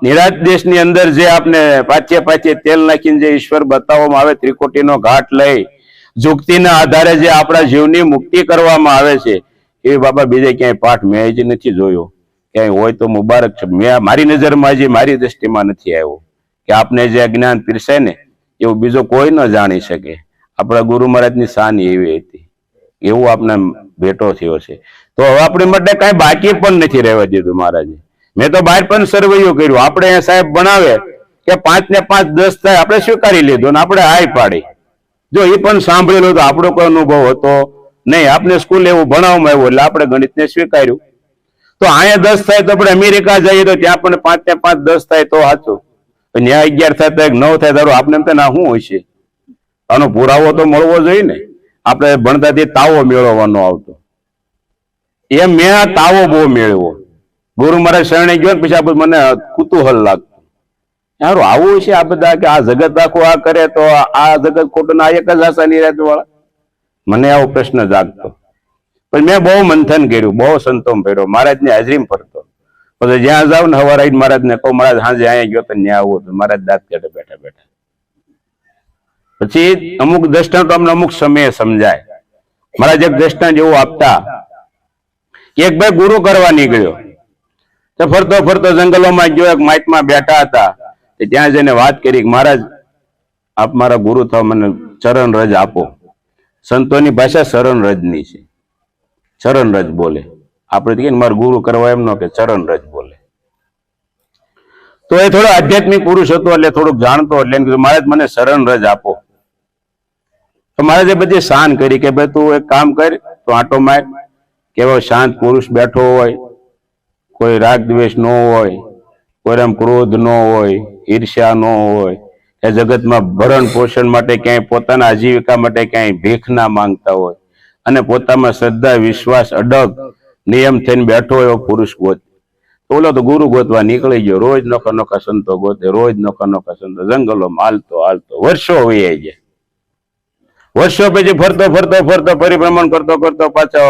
નિરાત દેશની અંદર જે આપને પાછે પાછે તેલ નાખીને જે ઈશ્વર બતાવવામાં આવે, ત્રિકોટીનો ઘાટ લઈ જુક્તિના આધારે જે આપણા જીવની મુક્તિ કરવામાં આવે છે, એ બાબા બીજે ક્યાંય પાઠ મેં જ નથી જોયો. ક્યાંય હોય તો મુબારક છે. મારી નજરમાં જે મારી દ્રષ્ટિમાં નથી આવ્યો કે આપને જે જ્ઞાન પીરસાય ને એવું બીજો કોઈ ન જાણી શકે. આપણા ગુરુ મહારાજની શાન એવી હતી, એવું આપણે ભેટો થયો છે. તો હવે આપણી માટે કઈ બાકી પણ નથી રહેવા દીધું મહારાજે. મેં તો બહાર પણ સર્વૈયું કર્યું. આપણે અહીંયા સાહેબ ભણાવે કે 5 ને 5 10 થાય, આપણે સ્વીકારી લીધું ને આપણે હાય પાડી. જો એ પણ સાંભળેલું તો આપણો કોઈ અનુભવ હતો નહીં. આપણે સ્કૂલ એવું ભણાવવામાં આવ્યું એટલે આપણે ગણિતને સ્વીકાર્યું. તો અહીંયા 10 થાય તો આપણે અમેરિકા જઈએ તો ત્યાં પણ 5 ને 5 10 થાય તો સાચું. ત્યાં 11 થાય તો 9 થાય તારું આપણે એમ તો ના શું હોય છે, આનો પુરાવો તો મળવો જોઈએ ને. આપણે ભણતાથી તાવો મેળવવાનો આવતો, એમ મેં આ તાવો બહુ મેળવ્યો. ગુરુ મહારાજ શરણે ગયો ને પછી મને કુતૂહલ લાગતું, યાર આવું છે આ બધા, કે આ જગત આખું આ કરે તો આ જગત ખોટું ના એક જ આશા નિરાત વાળા. મને આવો પ્રશ્ન જાગતો. પછી મેં બહુ મંથન કર્યું, બહુ સંતોમ ફર્યો, મહારાજની હાજરીમાં ફરતો. પછી જ્યાં જાવ ને સવારે આવીને મહારાજને કહું, મહારાજ સાંજે અહીંયા ગયો તો ત્યાં આવું હતું. મહારાજ દાંત કાઢે બેઠા બેઠા. પછી અમુક દ્રષ્ટાંત અમને અમુક સમયે સમજાય. મહારાજ એક દ્રષ્ટાંત એવું આપતા કે એક ભાઈ ગુરુ કરવા નીકળ્યો, તો ફરતો ફરતો જંગલોમાં ગયો, એક માઇકમાં બેઠા હતા. ત્યાં જઈને વાત કરી કે મહારાજ આપ મારા ગુરુ થાવ, મને ચરણ રજ આપો. સંતોની ભાષા ચરણ રજની છે. ચરણ રજ બોલે. આપણે કે મારા ગુરુ કરવા એમ ન કે ચરણ રજ બોલે. તો એ થોડો આધ્યાત્મિક પુરુષ હતો એટલે થોડુંક જાણતો, એટલે એમ કીધું મહારાજ મને શરણ રજ આપો. તો મહારાજે બધી શાન કરી કે ભાઈ તું એક કામ કર, તો આંટો માર, કેવો શાંત પુરુષ બેઠો હોય, કોઈ રાગ દ્વેષ ન હોય, કોઈ એમ ક્રોધ ન હોય, ઈર્ષ્યા ન હોય, એ જગતમાં ભરણ પોષણ માટે ક્યાંય પોતાના આજીવિકા માટે ક્યાંય ભીખ ના માંગતા હોય, અને પોતામાં શ્રદ્ધા વિશ્વાસ અડગ નિયમ થઈને બેઠો એવો પુરુષ ગોતે. ઓલો તો ગુરુ ગોતવા નીકળી ગયો. રોજ નોખા નોખા સંતો ગોતે, રોજ નોખા નોખા સંતો જંગલોમાં હાલતો હાલતો વર્ષો વહી જાય. વર્ષો પછી ફરતો ફરતો ફરતો પરિભ્રમણ કરતો કરતો પાછો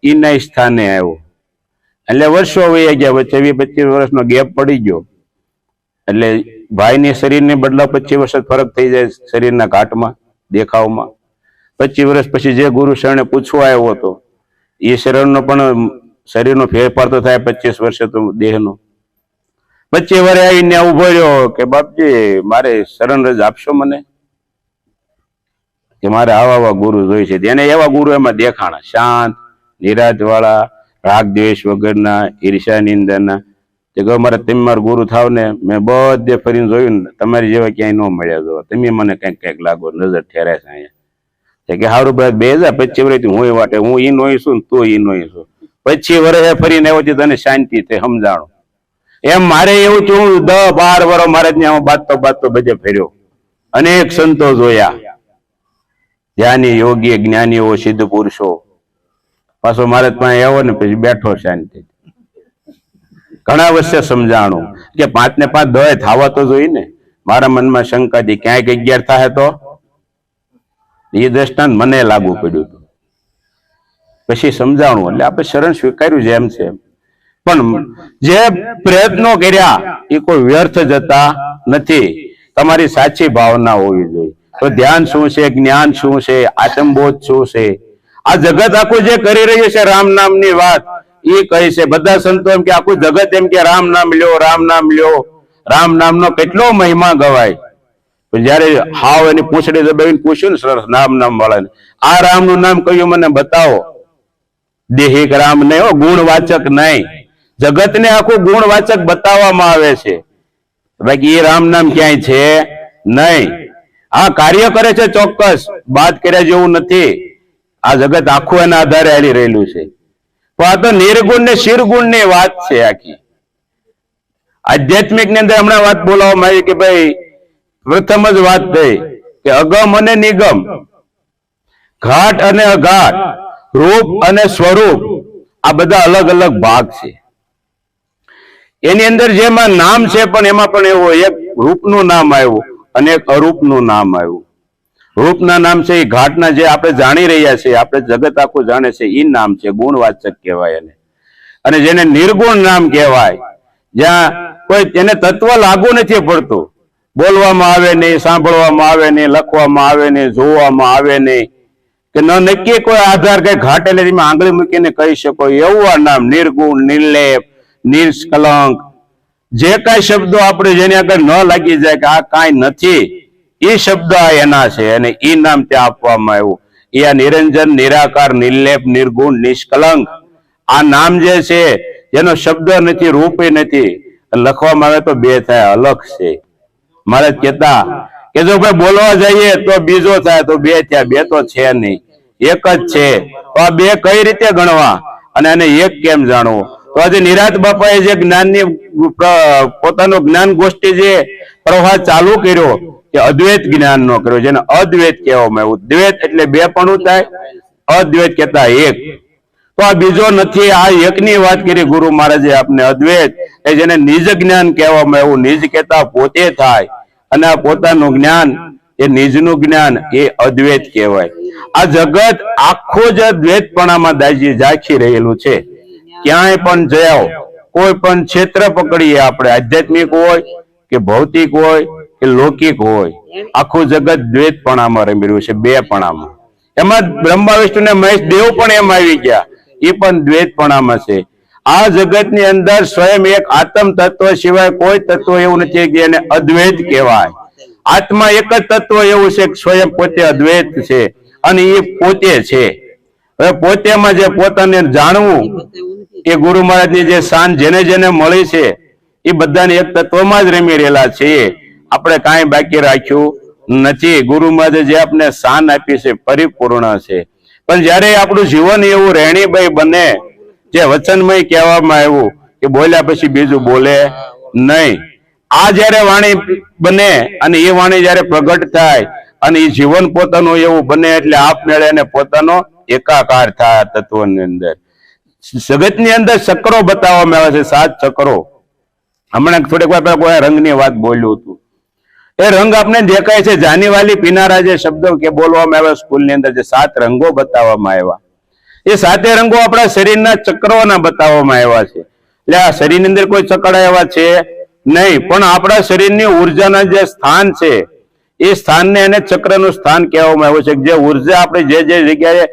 ઈના સ્થાને આવ્યો. એટલે વર્ષો વહી ગયા. વચ્ચે 20-25 વર્ષનો ગેપ પડી ગયો. એટલે ભાઈની શરીરને બદલાવ 25 વર્ષ ફરક થઈ જાય શરીરના ઘાટમાં, દેખાવમાં. 25 વર્ષ પછી જે ગુરુ શરણે પૂછવા આવ્યો હતો એ શરીરનો પણ શરીરનો ફેરફાર તો થાય 25 વર્ષે તો દેહનો. 25 વર્ષે આવીને ઉભો રહ્યો કે બાપજી મારે શરણ રજ આપશો મને, કે મારે આવા આવા ગુરુ જોઈ છે. એને એવા ગુરુ એમાં દેખાણા, શાંત નિરાત વાળા, રાગ દ્વેષ વગરના, ઈર્ષા નિંદાના. તે કહો મારે તમે મારા ગુરુ થાવ ને, મેં બધે ફરીને જોયું ને તમારી જેવા ક્યાંય ન મળ્યા. જો તમે મને કંઈક કંઈક લાગો, નજર ઠેરાય છે અહીંયા. કે હારું ભાઈ 2025 વર્ષથી હું વાટે, હું ઈ નોઈ છું ને તું ઈ નોઈ છું. 25 વર્ષે ફરીને આવ્યો તને શાંતિ થઈ સમજાણો. એમ મારે એવું થયું, 10-12 વર્ષ મારે ત્યાં બાજતો બાજતો બધે ફેર્યો, અનેક સંતો જોયા, ધ્યાની યોગી જ્ઞાનીઓ સિદ્ધ પુરુષો. પાછો મારે ત્યાં આવ્યો ને પછી બેઠો શાંતિ. ઘણા વર્ષે સમજાણું કે 5 ને 5 10 થવા તો જોઈ ને. મારા મનમાં શંકા હતી ક્યાંક 11 થાય તો. એ દ્રષ્ટાંત મને લાગુ પડ્યું હતું. પછી સમજાણું એટલે આપણે શરણ સ્વીકાર્યું છે એમ છે. પણ જે પ્રયત્નો કર્યા એ કોઈ વ્યર્થ જતા નથી. તમારી સાચી ભાવના હોવી જોઈએ. તો ધ્યાન શું છે, જ્ઞાન શું છે, આત્મબોધ શું છે, આ જગત આખું જે કરી રહ્યું છે રામ નામની વાત એ કહે છે. બધા સંતો એમ કે આખું જગત એમ કે રામ નામ લ્યો, રામ નામ લ્યો. રામ નામનો કેટલો મહિમા ગવાય. જયારે હાવ એની પૂંછડી દબાવીને પૂછ્યું ને સરસ નામ વાળાને, આ રામનું નામ કયું મને બતાવો. દેહિક રામ નહીં હો, ગુણવાચક નહીં. જગતને આખું ગુણવાચક બતાવવામાં આવે છે, બાકી એ રામ નામ ક્યાંય છે નહીં. આ કાર્ય કરે છે ચોક્કસ, બાદ કર્યા જેવું નથી. આ જગત આખું એના આધારે હાલી રહેલું છે. પણ આ તો નિર્ગુણ ને શિરગુણ ની વાત છે આખી. આધ્યાત્મિક ની અંદર હમણાં વાત બોલાવવામાં આવી કે ભાઈ પ્રથમ જ વાત થઈ કે અગમ અને નિગમ, ઘાટ અને અઘાટ, રૂપ અને સ્વરૂપ, આ બધા અલગ અલગ ભાગ છે. એની અંદર જેમાં નામ છે પણ એમાં પણ એવું એક રૂપનું નામ આવ્યું અને એક અરૂપનું નામ આવ્યું. રૂપના નામ છે એ ઘાટના જે આપણે જાણી રહ્યા છીએ, આપણે જગત આખું જાણે છે એ નામ છે, ગુણવાચક કહેવાય એને. અને જેને નિર્ગુણ નામ કહેવાય, જ્યાં કોઈ એને તત્વ લાગુ નથી પડતું. બોલવામાં આવે નહીં, સાંભળવામાં આવે નહીં, લખવામાં આવે નહીં, જોવામાં આવે નહીં, કે ન નક્કી કોઈ આધાર કઈ ઘાટ એટલે તમે આંગળી મૂકીને કહી શકો એવું આ નામ નિર્ગુણ, નિર્લેપ, નિષ્કલંક, જે કઈ શબ્દો આપણે જેની આગળ ન લાગી જાય કે આ કાંઈ નથી, એ શબ્દ એના છે અને એ નામ ત્યાં આપવામાં આવ્યું. એ આ નિરંજન, નિરાકાર, નિર્લેપ, નિર્ગુણ, નિષ્કલંક આ નામ જે છે જેનો શબ્દ નથી, રૂપ નથી, લખવામાં આવે તો બે થાય, અલગ છે. મારે કહેતા કે જો ભાઈ બોલવા જઈએ તો બીજો થાય તો બે થયા, બે તો છે નહીં, એક જ છે. તો આ બે કઈ રીતે ગણવા અને એને એક કેમ જાણવું? તો આજે નિરાંત બાપાએ જે જ્ઞાનની પોતાનો જ્ઞાન ગોષ્ઠી જે પ્રવાહ ચાલુ કર્યો કે અદ્વૈત જ્ઞાન નો કર્યો, જેને અદ્વૈત કહેવામાં આવ્યું. દ્વૈત એટલે બે પણ થાય, અદ્વૈત કહેતા એક. તો આ બીજો નથી, આ એકની વાત કરી ગુરુ મહારાજે આપને. અદ્વૈત એ જેને નિજ જ્ઞાન કહેવામાં આવ્યું, નિજ કહેતા પોતે થાય અને આ પોતાનું જ્ઞાન એ નિજનું જ્ઞાન એ અદ્વૈત કહેવાય. આ જગત આખું જ દ્વૈતપણામાં ઝાંખી રહેલું છે. ક્યાંય પણ જાઓ, કોઈ પણ ક્ષેત્ર પકડીએ આપણે, આધ્યાત્મિક હોય કે ભૌતિક હોય કે લૌકિક હોય, આખું જગત દ્વૈતપણામાં રમી રહ્યું છે, બે પણામાં. એમાં બ્રહ્મા વિષ્ણુ ને મહેશ દેવ પણ એમ આવી ગયા, એ પણ દ્વૈતપણામાં છે. આ જગતની અંદર સ્વયં એક આત્મ તત્વ સિવાય કોઈ તત્વ એવું નથી કે એને અદ્વૈત કહેવાય. આત્મા એક જ તત્વ એવું છે કે સ્વયં પોતે અદ્વૈત છે અને એ પોતે છે. હવે પોતેમાં જે પોતાને જાણવું એ ગુરુ મહારાજની જે શાન જેને જેને મળી છે એ બધાને એક તત્વમાં જ રમી રહેલા છે. આપણે કાંઈ બાકી રાખ્યું નથી. ગુરુ મહારાજે જે આપણે શાન આપી છે પરિપૂર્ણ છે. પણ જયારે આપણું જીવન એવું રહેણીભાઈ બને, જે વચનમય કહેવામાં આવ્યું કે બોલ્યા પછી બીજું બોલે નહીં, આ જયારે વાણી બને અને એ વાણી જયારે પ્રગટ થાય અને એ જીવન પોતાનું એવું બને એટલે આપમેળે એને પોતાનો એકાકાર થાય તત્વની અંદર. જગતની અંદર ચક્રો બતાવવામાં આવે છે, 7 ચક્રો. હમણાં થોડીક વાર પહેલા કોઈ રંગની વાત બોલ્યું હતું. એ રંગ આપણે દેખાય છે, જાનીવાલી પીનારા જે શબ્દ કે બોલવામાં આવ્યા સ્કૂલની અંદર, જે 7 રંગો બતાવવામાં આવ્યા, એ 7 રંગો આપણા શરીરના ચક્રોના બતાવવામાં આવ્યા છે. એટલે આ શરીરની અંદર કોઈ ચક્ર એવા છે નહીં, પણ આપણા શરીરની ઉર્જાના જે સ્થાન છે એ સ્થાનને એને ચક્રનું સ્થાન કહેવામાં આવ્યું છે. જે ઉર્જા આપણે જે જે જગ્યાએ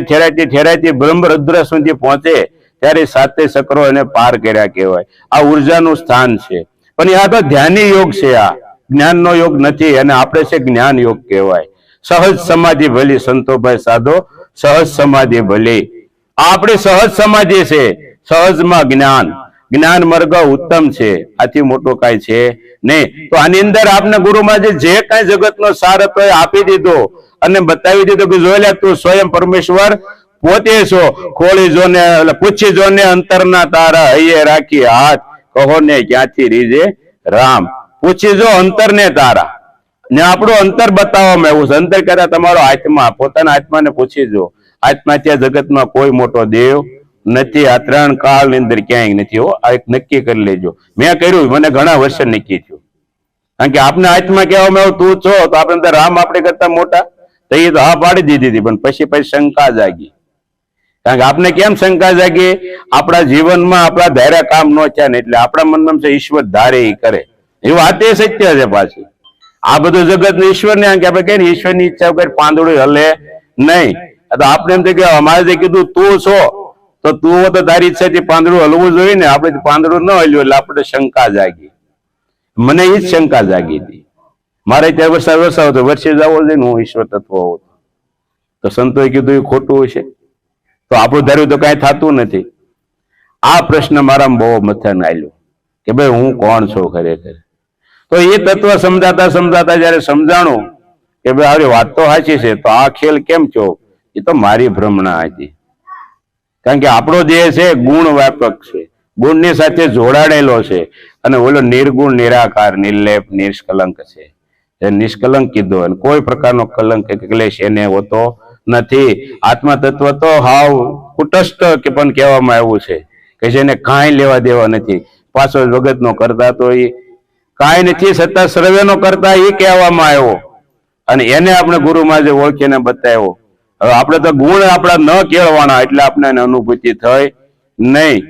ઠેરાતી બ્રહ્મરુદ્ર સુધી પહોંચે ત્યારે 7 ચક્રો એને પાર કર્યા કહેવાય. આ ઉર્જાનું સ્થાન છે. પણ આ તો ધ્યાની યોગ છે, આ જ્ઞાનનો યોગ નથી. અને આપણે છે જ્ઞાન યોગ કહેવાય. સહજ સમાધિ ભલી સંતોભાઈ સાધો, સહજ સમાધિ ભલી. આ આપણી સહજ સમાધિ છે. સહજમાં જ્ઞાન, જ્ઞાન માર્ગ ઉત્તમ છે. આથી મોટો કાંઈ છે નહીં. તો આની અંદર આપને ગુરુ મહારાજે જે કાંઈ જગતનો સાર હતો એ આપી દીધો અને બતાવી દીધું કે જોઈ લે તું સ્વયં પરમેશ્વર પોતે છો. ખોળી જોને એટલે પૂછી જોને અંતરના તારા હૈયે રાખી હાથ, કહો ને ક્યાંથી રીજે રામ. પૂછી જો અંતરને તારા, ને આપણું અંતર બતાવવામાં આવ્યું છે. અંતર કરતા તમારો આત્મા, પોતાના આત્માને પૂછી જો. આત્મા ત્યાં જગતમાં કોઈ મોટો દેવ નથી. આ 3 કાળની અંદર ક્યાંય નથી. હો, આ એક નક્કી કરી લેજો. મેં કર્યું, મને ઘણા વર્ષે નક્કી થયું. કારણ કે આપને આત્મા કહેવામાં આવ્યું તું છો, તો આપણે રામ આપણે કરતા મોટા, તો એ તો હા પાડી દીધી હતી. પણ પછી શંકા જાગી. કારણ કે આપને કેમ શંકા જાગી? આપણા જીવનમાં આપણા ધાર્યા કામ ન થયા ને એટલે આપણા મનમાં છે ઈશ્વર ધારે એ કરે. એ વાત એ સત્ય છે. પાછી આ બધું જગત ઈશ્વર ને આપણે કહીએ ને ઈશ્વરની ઈચ્છા વગર પાંદડું હલે નહીં. તો આપણે એમ કે અમારે જે કીધું તું છો, તો તું તો તારી ઈચ્છાથી પાંદડું હલવું જોઈએ ને. આપણે પાંદડું ન હલ્યું એટલે આપણે શંકા જાગી. મને એ જ શંકા જાગી હતી. મારે ત્યાં વરસાદ હતો, વર્ષે જવો જોઈએ ને હું ઈશ્વર તત્વ હોઉં. તો સંતોએ કીધું એ ખોટું હશે. તો આપણું ધાર્યું તો કઈ થતું નથી. આ પ્રશ્ન મારામાં બહુ મથન આવ્યો કે ભાઈ હું કોણ છું ખરેખર. તો એ તત્વ સમજાતા જયારે સમજાણું કે ભાઈ આવી વાત તો સાચી છે, તો આ ખેલ કેમ છો? એ તો મારી ભ્રમણા હતી. કારણ કે આપણો દેહ છે ગુણ વ્યાપક છે, ગુણની સાથે જોડાડેલો છે. અને ઓલો નિર્ગુણ, નિરાકાર, નિર્લેપ, નિષ્કલંક છે. એ નિષ્કલંક કીધો અને કોઈ પ્રકારનો કલંક કે ક્લેશ એને હોતો નથી. આત્મા તત્વ તો હાવ કુટસ્થ કે પણ કહેવામાં આવ્યું છે કે જેને કાંઈ લેવા દેવા નથી. પાછો જગતનો કરતા તો એ કાંઈ નથી, છતાં સર્વેનો કરતા એ કહેવામાં આવ્યો. અને એને આપણે ગુરુમાં જે ઓળખીને બતાવ્યો. હવે આપણે તો ગુણ આપણા ન કેળવાના એટલે આપણે અનુભૂતિ થઈ નહીં.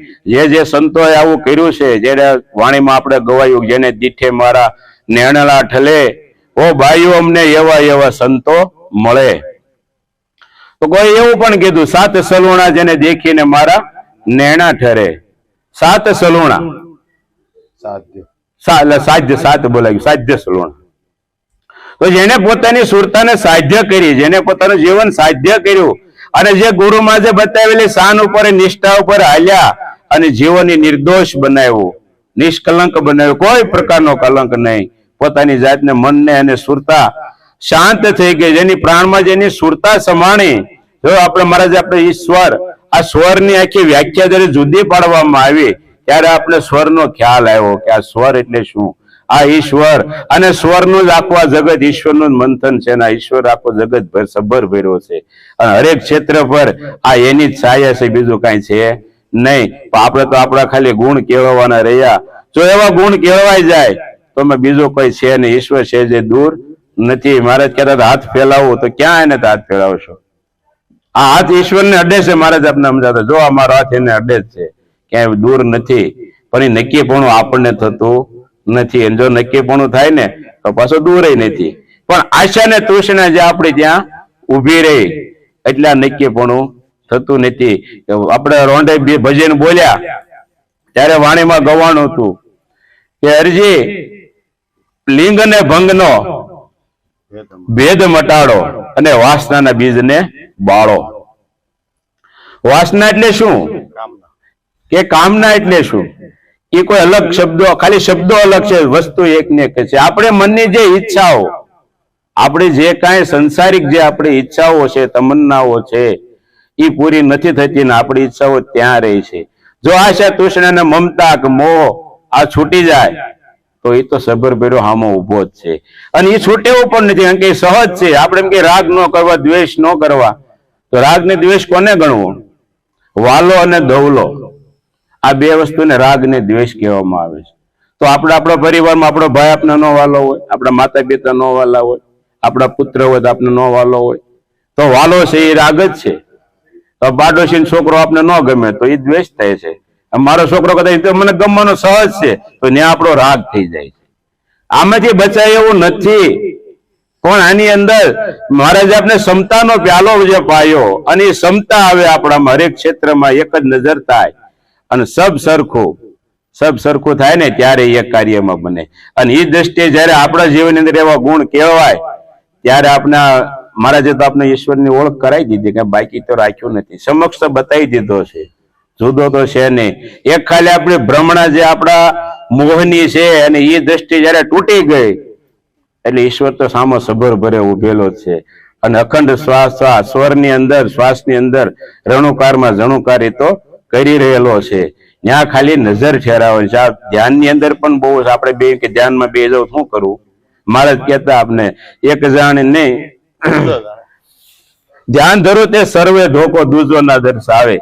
જે સંતોએ આવું કર્યું છે, જેને વાણીમાં આપણે ગવાયું, જેને દીઠે મારા નેણલા ઠલે, ઓ ભાઈઓ અમને એવા એવા સંતો મળે. તો કોઈ એવું પણ કીધું, સાત સલુણા જેને દેખીને મારા નેણા ઠરે. સાત સલુણા, સાધ્ય, સાત બોલાવ્યું, સાધ્ય સલુણા. તો જેને પોતાની સુરતાને સાધ્ય કરી, જેને પોતાનું જીવન સાધ્ય કર્યું, અને જે ગુરુમાં જે બતાવેલી શાન ઉપર, નિષ્ઠા ઉપર હાલ્યા અને જીવનને નિર્દોષ બનાવ્યું, નિષ્કલંક બનાવ્યું, કોઈ પ્રકારનો કલંક નહીં. પોતાની જાતને, મનને અને સુરતા શાંત થઈ ગઈ, જેની પ્રાણમાં જેની સુરતા સમાણી. જો આપણે મહારાજ, આપણે ઈશ્વર, આ સ્વરની આખી વ્યાખ્યા જયારે જુદી પાડવામાં આવી, ત્યારે આપણે સ્વરનો ખ્યાલ આવ્યો કે આ સ્વર એટલે શું. આ ઈશ્વર અને સ્વરનું જ આખું આ જગત ઈશ્વરનું જ મંથન છે, અને ઈશ્વર આખો જગત સભર ભર્યો છે, અને હરેક ક્ષેત્ર પર આ એની જ છાયા છે, બીજું કઈ છે નહીં. આપણે તો આપણા ખાલી ગુણ કહેવાના રહ્યા. જો એવા ગુણ કહેવાય જાય તો બીજો કોઈ છે નહીં. ઈશ્વર છે જે દૂર નથી. મહારાજ કહેતા હાથ ફેલાવો, તો ક્યાં એને હાથ ફેલાવશો? આ હાથ ઈશ્વરને અડે છે. મહારાજ આપણે સમજાતા, જો અમારો હાથ એને અડે જ છે, ક્યાંય દૂર નથી. પણ એ નક્કીપણું આપણને થતું નથી. જો નક્કીપણું થાય ને તો પાછો દૂર નથી. પણ આશા ને તૃષ્ણા જે આપણી ત્યાં ઉભી રહી, એટલે આ નક્કીપણું થતું નથી. આપણે રોંઢે ભજન બોલ્યા ત્યારે વાણીમાં ગવાનું હતું કે હરજી લિંગ ને ભંગનો ભેદ મટાડો અને વાસનાના બીજને બાળો. વાસના એટલે શું કે કામના એટલે શું? એ કોઈ અલગ શબ્દો, ખાલી શબ્દો અલગ છે, વસ્તુ એક ને એક છે. આપણે મનની જે ઈચ્છાઓ, આપણે જે કાંઈ સંસારિક જે આપણી ઈચ્છાઓ છે, તમન્નાઓ છે, એ પૂરી નથી થતી ને આપણી ઈચ્છાઓ ત્યાં રહી છે. જો આશા તૃષ્ણા અને મમતા કે મોહ આ છૂટી જાય તો એ તો સબર ભેરો હામો ઉભો જ છે. અને એ છૂટેવું પણ નથી, કારણ કે એ સહજ છે. આપણે એમ કે રાગ ન કરવા, દ્વેષ ન કરવા, તો રાગ ને દ્વેષ કોને ગણવો? વાલો અને દવલો, આ બે વસ્તુને રાગ ને દ્વેષ કહેવામાં આવે છે. તો આપણે આપણા પરિવારમાં આપણો ભાઈ આપણે ન વાલો હોય, આપણા માતા પિતા ન વાલા હોય, આપણા પુત્ર હોય તો આપણે ન વાલો હોય, તો વાલો છે એ રાગ જ છે. તો પાડોશી છોકરો આપણે ન ગમે તો એ દ્વેષ થાય છે. મારો છોકરો કદાચ મને ગમવાનો સહજ છે તો ત્યાં આપણો રાગ થઈ જાય છે. આમાંથી બચાય એવું નથી. પણ આની અંદર મહારાજ આપણે ક્ષમતાનો પ્યાલો જે પાયો, અને એ ક્ષમતા આવે આપણામાં, હરેક ક્ષેત્રમાં એક જ નજર થાય અને સબ સરખું થાય ને ત્યારે એક કાર્યમાં બને. અને એ દ્રષ્ટિએ જયારે આપણા જીવનની અંદર એવા ગુણ કહેવાય ત્યારે આપણા મહારાજે તો આપણે ઈશ્વરની ઓળખ કરાવી દીધી, કે બાકી તો રાખ્યું નથી, સમક્ષ તો બતાવી દીધો છે, જુદો તો છે નહીં. એક ખાલી આપણી ભ્રમણા જે આપણા મોહની છે, અને એ દ્રષ્ટિ જયારે તૂટી ગઈ એટલે ઈશ્વર તો સામો સભર ભરે ઉભેલો જ છે. અને અખંડ શ્વાસ સ્વરની અંદર, શ્વાસની અંદર રણુકારમાં જણુકાર તો કરી રહેલો છે. ત્યાં ખાલી નજર ઠેરાવે છે. આ ધ્યાનની અંદર પણ બહુ આપણે બે કે ધ્યાનમાં બે જાવ શું કરવું? મહારાજ કહેતા આપણે એક જાણ નહીં, ધ્યાન ધરો તે સર્વે ધોકો દૂજો ના દર્શાવે.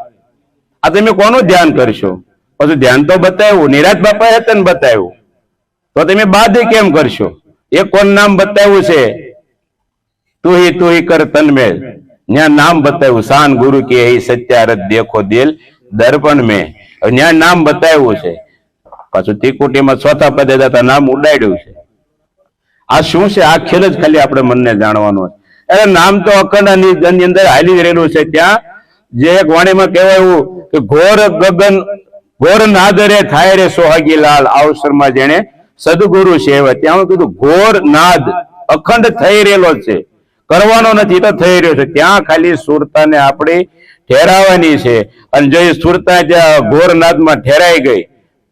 આ તમે કોનું ધ્યાન કરશો? પછી ધ્યાન તો બતાવ્યું, નિરાજ બાપાએ તને બતાવ્યું, તો તમે બાદ કેમ કરશો? એ કોણ નામ બતાવ્યું છે? તું હી કર તનમેલ. ત્યાં નામ બતાવ્યું, શાન ગુરુ કે સત્યારથ દેખો દિલ દર્પણ મેં. ત્યાં નામ બતાવ્યું છે. પાછું ત્રિકુટીમાં ચોથા પદે જતા નામ ઉડાડ્યું છે. આ શું છે? આ ખેલ જ ખાલી આપણે મનને જાણવાનું. એટલે નામ તો અખંડ ની અંદર હાલી જ રહેલું છે. ત્યાં જે એક વાણીમાં કહેવાયું કે ઘોર ગગન ઘોર નાદરે થાય રે સોહાગી લાલ અવસરમાં જેને સદગુરુ સેવા. ત્યાં કીધું ઘોર નાદ અખંડ થઈ રહેલો છે, કરવાનો નથી, તો થઈ રહ્યો છે. ત્યાં ખાલી સુરતાને આપણી ઠેરાવાની છે. અને જો એ સુરતા ત્યાં ઘોર નાદમાં ઠેરાઈ ગઈ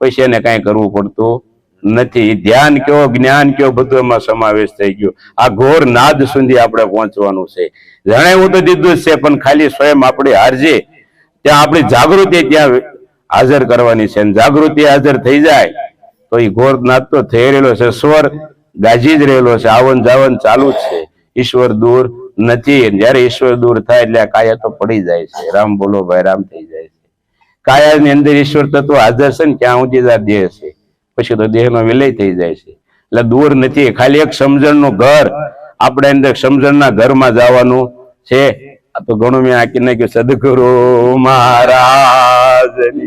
પછી એને કઈ કરવું પડતું નથી. ધ્યાન કયો, જ્ઞાન કયો, બધું એમાં સમાવેશ થઈ ગયો. આ ઘોર નાદ સુધી આપણે પહોંચવાનું છે. જણાવ્યું તો દીધું જ છે, પણ ખાલી સ્વયં આપણે હારજે, ત્યાં આપણી જાગૃતિ ત્યાં હાજર કરવાની છે. જાગૃતિ હાજર થઈ જાય તો એ ઘોર નાદ તો થઈ રહેલો છે, સ્વર ગાજી જ રહેલો છે, આવન જાવન ચાલુ જ છે. ઈશ્વર દૂર નથી. જયારે ઈશ્વર દૂર થાય એટલે કાયા તો પડી જાય છે. રામ બોલો ભાઈ, રામ થઈ જાય છે. કાયા ની અંદર ઈશ્વર તત્વ હાજર છે ને ત્યાં સુધી દેહ છે, પછી તો દેહ નો વિલય થઈ જાય છે. એટલે દૂર નથી. ખાલી એક સમજણનું ઘર, આપણે અંદર સમજણના ઘરમાં જવાનું છે. આ તો ઘણું મેં આખી નાખ્યું. સદગુરુ મહારાજ મહારાજની